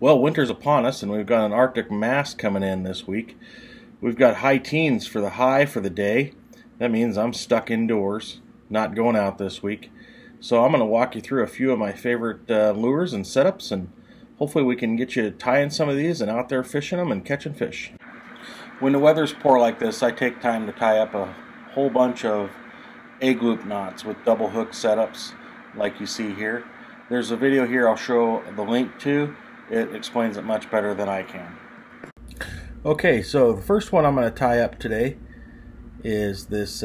Well, winter's upon us, and we've got an Arctic mass coming in this week. We've got high teens for the high for the day. That means I'm stuck indoors, not going out this week. So I'm going to walk you through a few of my favorite lures and setups, and hopefully we can get you tying some of these and out there fishing them and catching fish. When the weather's poor like this, I take time to tie up a whole bunch of egg loop knots with double hook setups like you see here. There's a video here I'll show the link to. It explains it much better than I can. Okay, so the first one I'm going to tie up today is this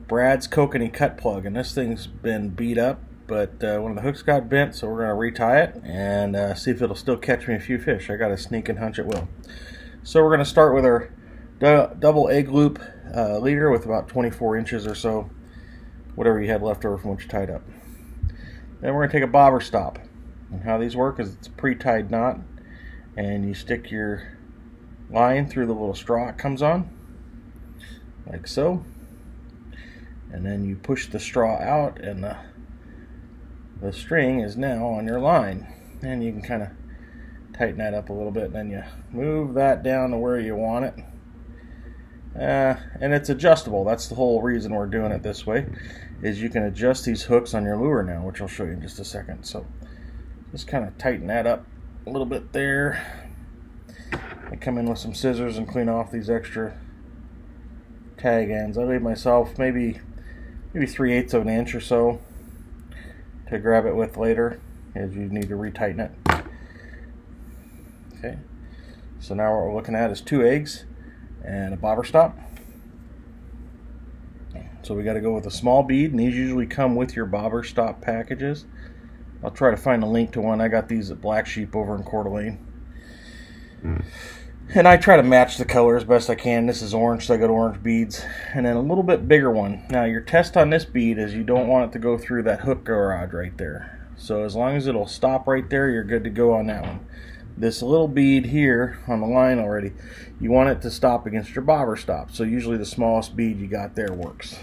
Brad's Kokanee cut plug, and this thing's been beat up, but one of the hooks got bent, so we're going to retie it and see if it'll still catch me a few fish. I got a sneaking hunch it will. So we're going to start with our double egg loop leader with about 24 inches or so, whatever you had left over from what you tied up. Then we're going to take a bobber stop. And how these work is it's a pre-tied knot, and you stick your line through the little straw it comes on, like so, and then you push the straw out, and the string is now on your line, and you can kind of tighten that up a little bit, and then you move that down to where you want it, and it's adjustable. That's the whole reason we're doing it this way, is you can adjust these hooks on your lure now, which I'll show you in just a second. So just kind of tighten that up a little bit there. I come in with some scissors and clean off these extra tag ends. I leave myself maybe 3/8 of an inch or so to grab it with later as you need to retighten it. Okay, so now what we're looking at is 2 eggs and a bobber stop. So we got to go with a small bead, and these usually come with your bobber stop packages. I'll try to find a link to one. I got these at Black Sheep over in Coeur d'Alene. And I try to match the color as best I can. This is orange, so I got orange beads. And then a little bit bigger one. Now your test on this bead is you don't want it to go through that hook garage right there. So as long as it'll stop right there, you're good to go on that one. This little bead here on the line already, you want it to stop against your bobber stop. So usually the smallest bead you got there works.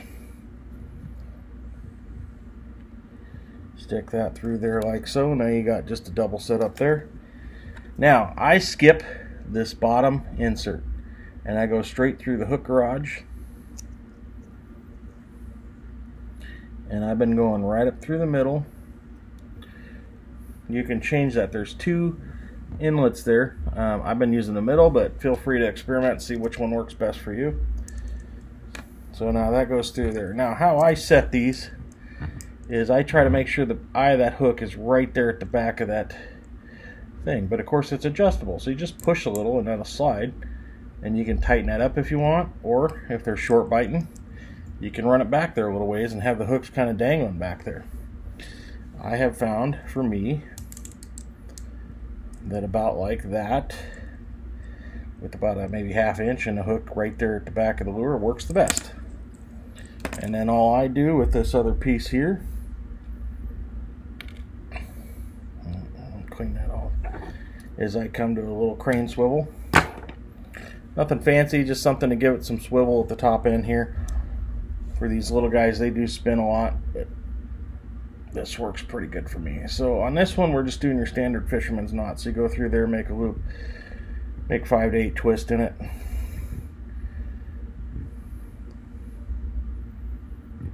Stick that through there like so. Now you got just a double set up there. Now I skip this bottom insert and I go straight through the hook garage, and I've been going right up through the middle. You can change that. There's 2 inlets there. I've been using the middle, but feel free to experiment and see which one works best for you. So now that goes through there. Now how I set these is I try to make sure the eye of that hook is right there at the back of that thing. But of course it's adjustable, so you just push a little and that'll slide, and you can tighten that up if you want, or if they're short biting, you can run it back there a little ways and have the hooks kind of dangling back there. I have found for me that about like that, with about a maybe 1/2 inch and a hook right there at the back of the lure, works the best. And then all I do with this other piece here, clean that off, is I come to a little crane swivel. Nothing fancy, just something to give it some swivel at the top end here. For these little guys, they do spin a lot, but this works pretty good for me. So on this one, we're just doing your standard fisherman's knot. So you go through there, make a loop, make 5 to 8 twists in it.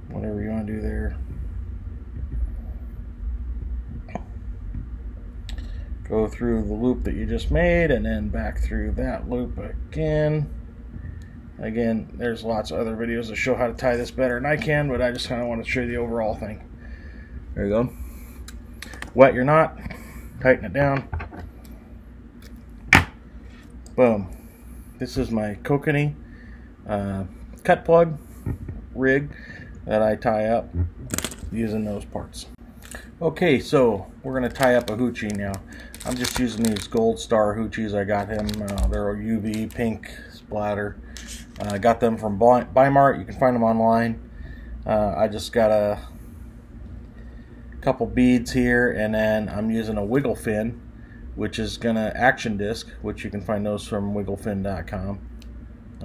Whatever you want to do there. Go through the loop that you just made, and then back through that loop again. Again, there's lots of other videos that show how to tie this better than I can, but I just kind of want to show you the overall thing. There you go. Wet your knot, tighten it down. Boom. This is my Kokanee cut plug rig that I tie up using those parts. Okay, so we're going to tie up a Hoochie now. I'm just using these Gold Star Hoochies. I got him, they're a UV pink splatter. I got them from Bi-Mart. You can find them online. I just got a couple beads here, and then I'm using a wiggle fin, which is gonna action disc, which you can find those from wigglefin.com.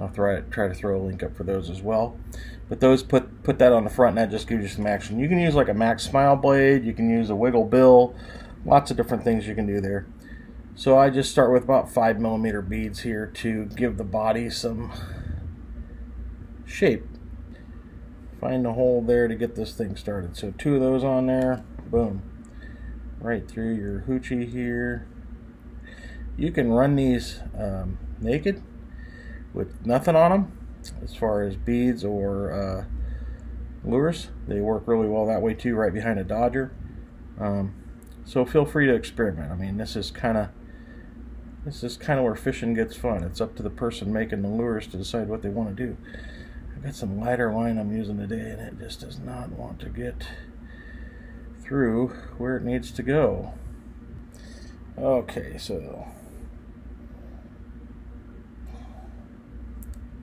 I'll try to throw a link up for those as well. But those put that on the front, and that just gives you some action. You can use like a Max Smile blade, you can use a wiggle bill, Lots of different things you can do there. So I just start with about 5mm beads here to give the body some shape. Find the hole there to get this thing started. So 2 of those on there, boom, right through your hoochie here. You can run these naked with nothing on them as far as beads or lures. They work really well that way too, right behind a dodger. So feel free to experiment. I mean, this is kind of where fishing gets fun. It's up to the person making the lures to decide what they want to do. I've got some lighter line I'm using today, and it just does not want to get through where it needs to go. Okay, so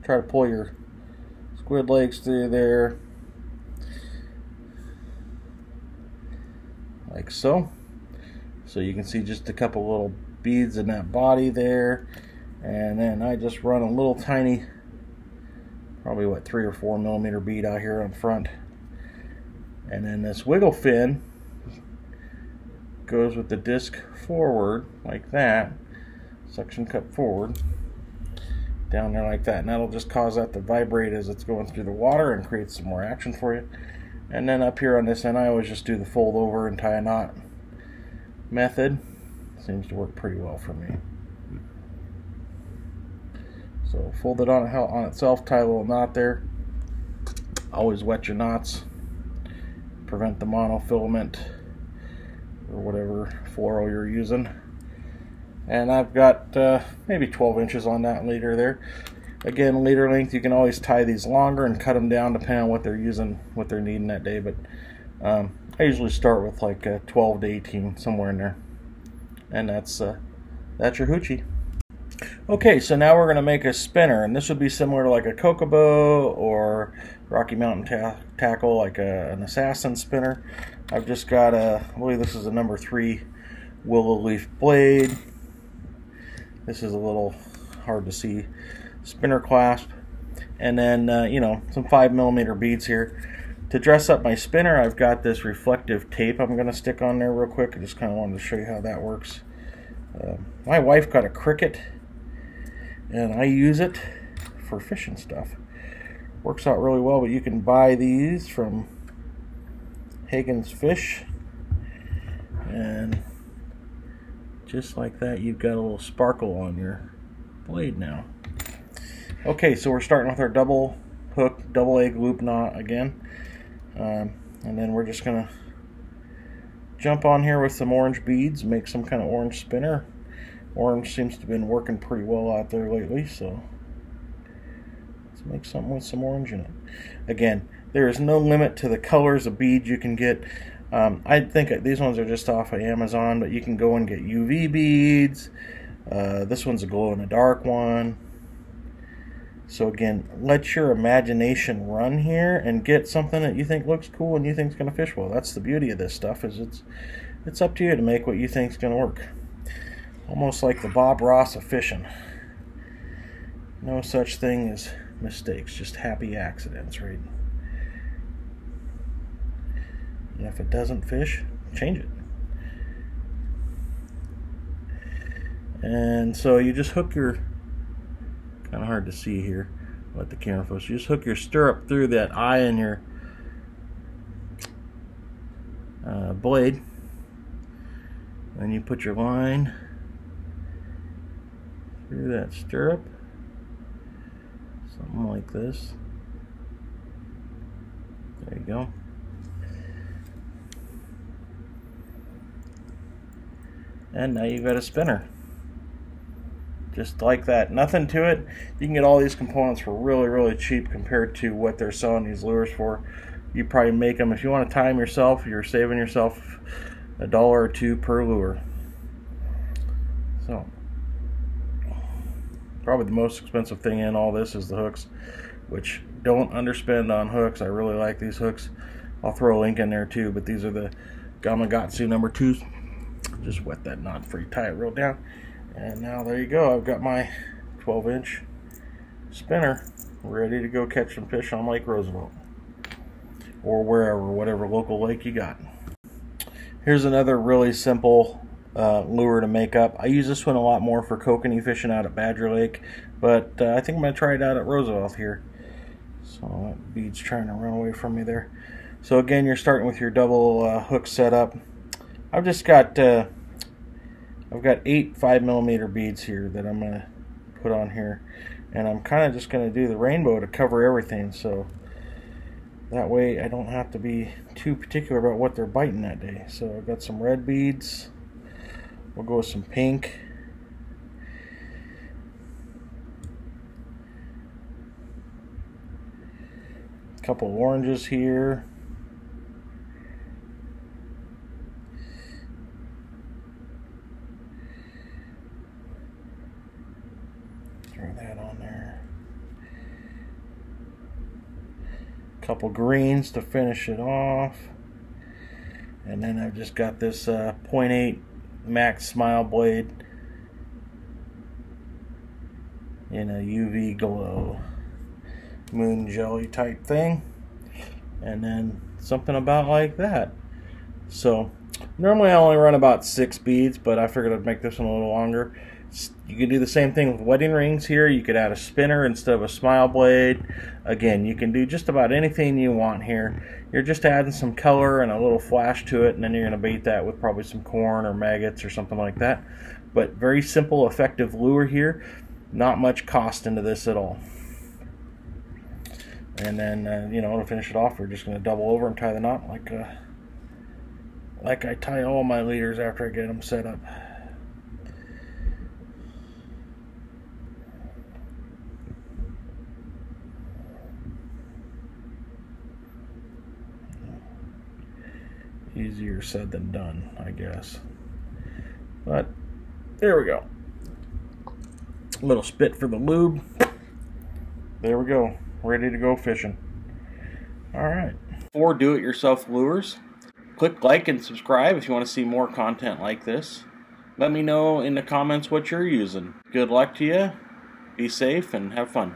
try to pull your squid legs through there, like so. So you can see just a couple little beads in that body there, and then I just run a little tiny, probably what, 3 or 4mm bead out here on front, and then this wiggle fin goes with the disc forward like that, suction cup forward, down there like that, and that'll just cause that to vibrate as it's going through the water and create some more action for you. And then up here on this end, I always just do the fold over and tie a knot method. Seems to work pretty well for me. So fold it on itself, tie a little knot there. Always wet your knots, prevent the monofilament or whatever floral you're using. And I've got maybe 12 inches on that leader there. Again, leader length, you can always tie these longer and cut them down depending on what they're using, what they're needing that day. But I usually start with like 12 to 18, somewhere in there. And that's your hoochie. Okay, so now we're going to make a spinner, and this would be similar to like a Kokobo or Rocky Mountain tackle, like an assassin spinner. I've just got I believe this is a number 3 willow leaf blade. This is a little hard to see spinner clasp, and then you know, some 5mm beads here. To dress up my spinner, I've got this reflective tape I'm going to stick on there real quick. I just kind of wanted to show you how that works. My wife got a cricket, and I use it for fishing stuff. Works out really well, but you can buy these from Hagen's Fish, and just like that, you've got a little sparkle on your blade now. Okay, so we're starting with our double hook, double egg loop knot again. And then we're just going to jump on here with some orange beads, make some kind of orange spinner. Orange seems to have been working pretty well out there lately, so let's make something with some orange in it. Again, there is no limit to the colors of beads you can get. I think these ones are just off of Amazon, but you can go and get UV beads. This one's a glow-in-the-dark one. So again, let your imagination run here and get something that you think looks cool and you think is going to fish well. That's the beauty of this stuff, is it's up to you to make what you think is going to work. Almost like the Bob Ross of fishing. No such thing as mistakes, just happy accidents, right? And if it doesn't fish, change it. And so you just hook your, kind of hard to see here, let the camera focus. You just hook your stirrup through that eye in your blade, and you put your line through that stirrup, something like this. There you go. And now you've got a spinner. Just like that. Nothing to it. You can get all these components for really, really cheap compared to what they're selling these lures for. You probably make them, if you want to tie them yourself, you're saving yourself $1 or $2 per lure. So, probably the most expensive thing in all this is the hooks, which don't underspend on hooks. I really like these hooks. I'll throw a link in there too, but these are the Gamakatsu number 2s. Just wet that knot before you tie it real down. And now there you go. I've got my 12-inch spinner ready to go catch some fish on Lake Roosevelt. Or wherever, whatever local lake you got. Here's another really simple lure to make up. I use this one a lot more for kokanee fishing out at Badger Lake, but I think I'm going to try it out at Roosevelt here. So that bead's trying to run away from me there. So again, you're starting with your double hook setup. I've just got I've got 8 5mm beads here that I'm going to put on here, and I'm kind of just going to do the rainbow to cover everything, so that way I don't have to be too particular about what they're biting that day. So I've got some red beads. We'll go with some pink. A couple of oranges here. Throw that on there. Couple greens to finish it off, and then I've just got this 0.8 Max Smile blade in a UV glow moon jelly type thing, and then something about like that. So normally I only run about 6 beads, but I figured I'd make this one a little longer. You can do the same thing with wedding rings here. You could add a spinner instead of a smile blade. Again, you can do just about anything you want here. You're just adding some color and a little flash to it, and then you're going to bait that with probably some corn or maggots or something like that. But very simple, effective lure here. Not much cost into this at all. And then, you know, to finish it off, we're just going to double over and tie the knot like I tie all my leaders after I get them set up. Easier said than done, I guess. But there we go. A little spit for the lube. There we go. Ready to go fishing. Alright. For do-it-yourself lures, click like and subscribe if you want to see more content like this. Let me know in the comments what you're using. Good luck to you. Be safe and have fun.